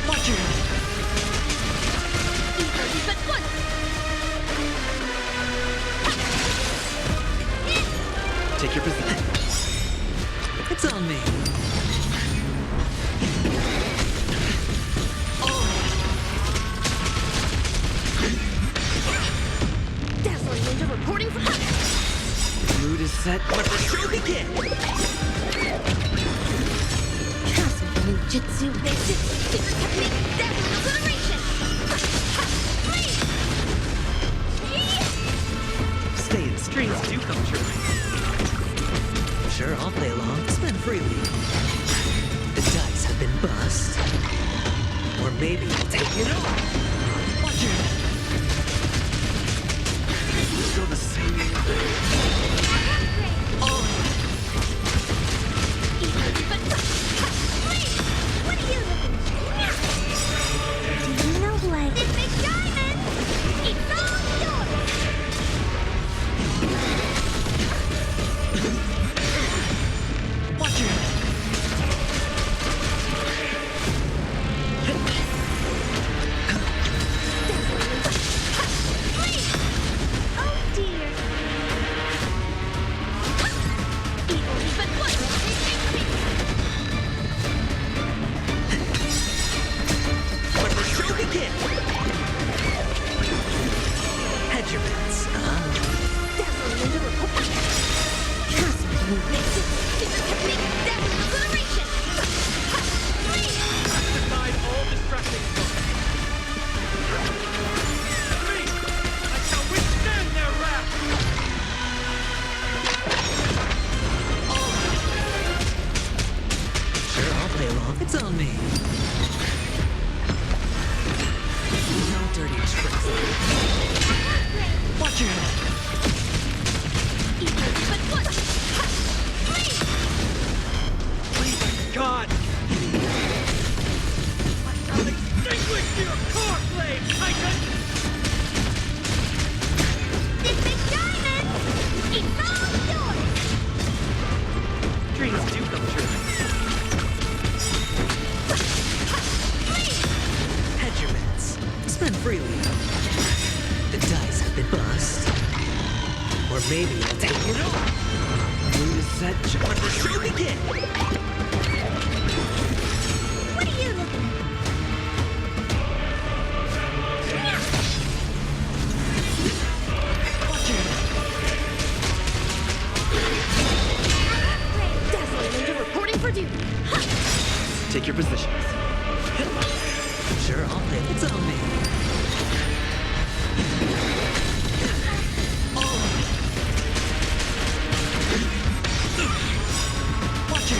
Watch your head. But once! Take your position. It's on me. Dazzling ninja reporting from Mood is set. Let the show begin. Cosmic move, jutsu, basic, secret technique, death, obliteration! Stay in dreams do come true. Sure, I'll play along. Spend freely. The dice have been bust. Or maybe I'll take it all. Watch your head. Still the same. What are you looking for? Do you know who I am? This big diamond! It's all yours! Watch your head. Oh dear! Evil, but what? Let the show begin. Hedge your bets. Dazzling ninja reporting. Cosmic move, basic, secret technique, death, obliteration! Aside all distracting thoughts. Me! I shall withstand their wrath! Sure, I'll play along. It's on me. No dirty tricks. Watch your head. Evil, but what? Please, God! I'll extinguish your core flame, Titan! This big diamond! It's all yours! freely. The dice have been bust. Or maybe I'll take it all. Mood is set, but the show begin! What are you looking at? Watch it! Dazzling Ninja reporting for duty. Take your positions. Sure, I'll play. It's on me. Watch it!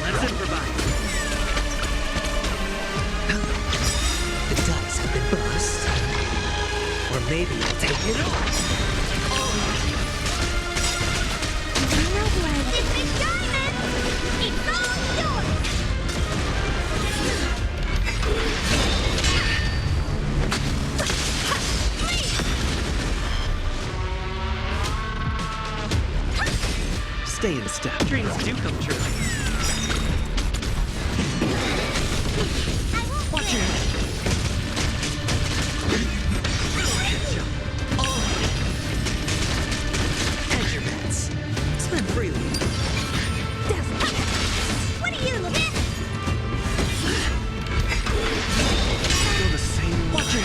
Let's improvise. The dice have been bust. Or maybe I'll take it all. It's a diamond! It's all yours! Stay in step. Dreams do come true. Watch it! Hedge your bets. Spend freely. What are you looking at? Feel the same. Watch it!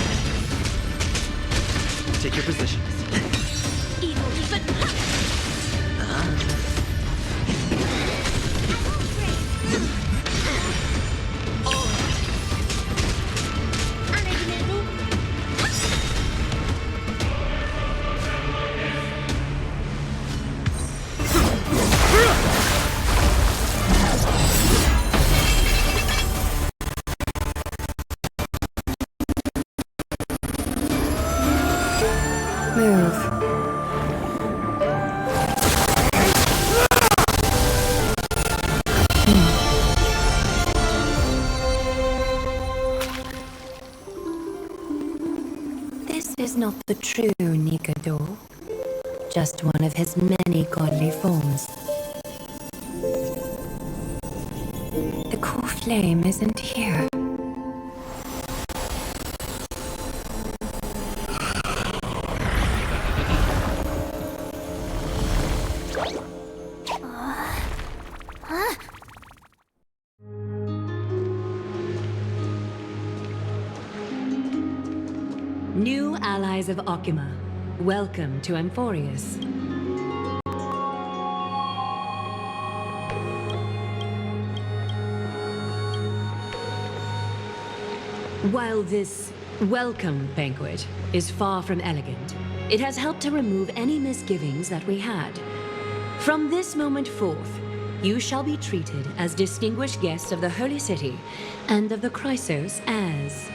Take your positions. Evil, but... This is not the true Nikador, just one of his many godly forms. The core flame isn't here. New allies of Okima, welcome to Amphoreus. While this welcome banquet is far from elegant, it has helped to remove any misgivings that we had. From this moment forth, you shall be treated as distinguished guests of the Holy City and of the Chrysos as...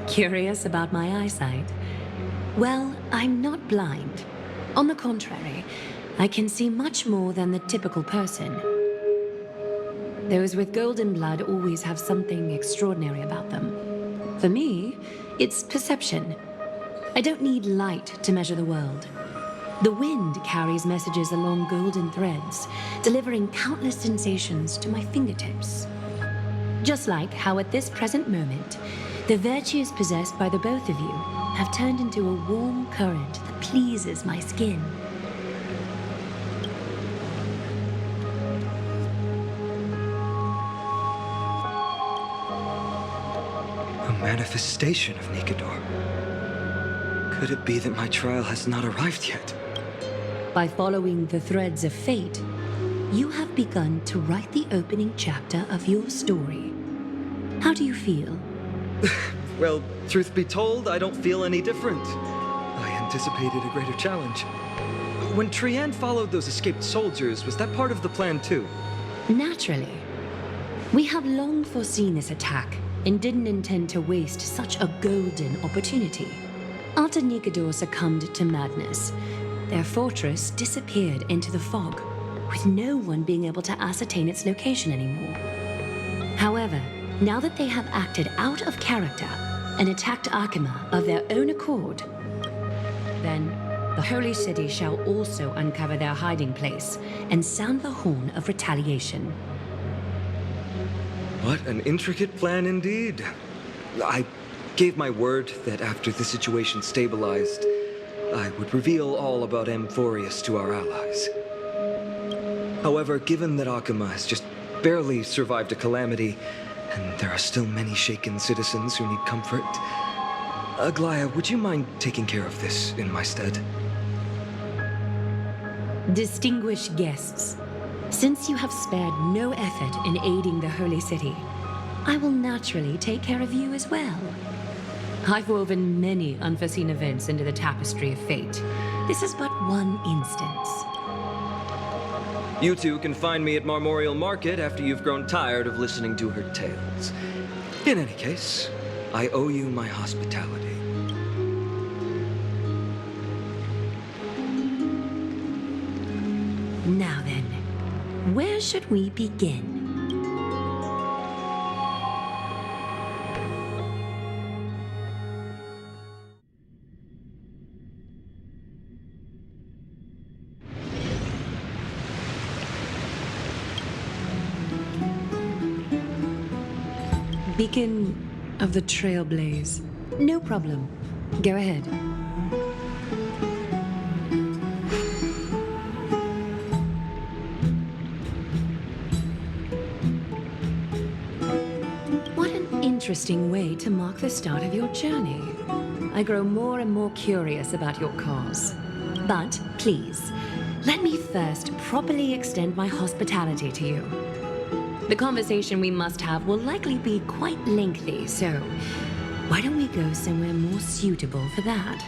Curious about my eyesight? Well, I'm not blind. On the contrary, I can see much more than the typical person. Those with golden blood always have something extraordinary about them. For me, it's perception. I don't need light to measure the world. The wind carries messages along golden threads, delivering countless sensations to my fingertips. Just like how at this present moment, the virtues possessed by the both of you have turned into a warm current that pleases my skin. A manifestation of Nikador. Could it be that my trial has not arrived yet? By following the threads of fate, you have begun to write the opening chapter of your story. How do you feel? Well, truth be told, I don't feel any different. I anticipated a greater challenge. When Trienne followed those escaped soldiers, was that part of the plan too? Naturally. We have long foreseen this attack and didn't intend to waste such a golden opportunity. After Nikador succumbed to madness, their fortress disappeared into the fog, with no one being able to ascertain its location anymore. However, now that they have acted out of character and attacked Arkema of their own accord, then the Holy City shall also uncover their hiding place and sound the horn of retaliation. What an intricate plan indeed. I gave my word that after the situation stabilized, I would reveal all about Amphoreus to our allies. However, given that Arkema has just barely survived a calamity, and there are still many shaken citizens who need comfort, Aglaya, would you mind taking care of this in my stead? Distinguished guests, since you have spared no effort in aiding the Holy City, I will naturally take care of you as well. I've woven many unforeseen events into the tapestry of fate. This is but one instance. You two can find me at Marmorial Market after you've grown tired of listening to her tales. In any case, I owe you my hospitality. Now then, where should we begin? Beacon of the Trailblaze. No problem. Go ahead. What an interesting way to mark the start of your journey. I grow more and more curious about your cause. But please, let me first properly extend my hospitality to you. The conversation we must have will likely be quite lengthy, so why don't we go somewhere more suitable for that?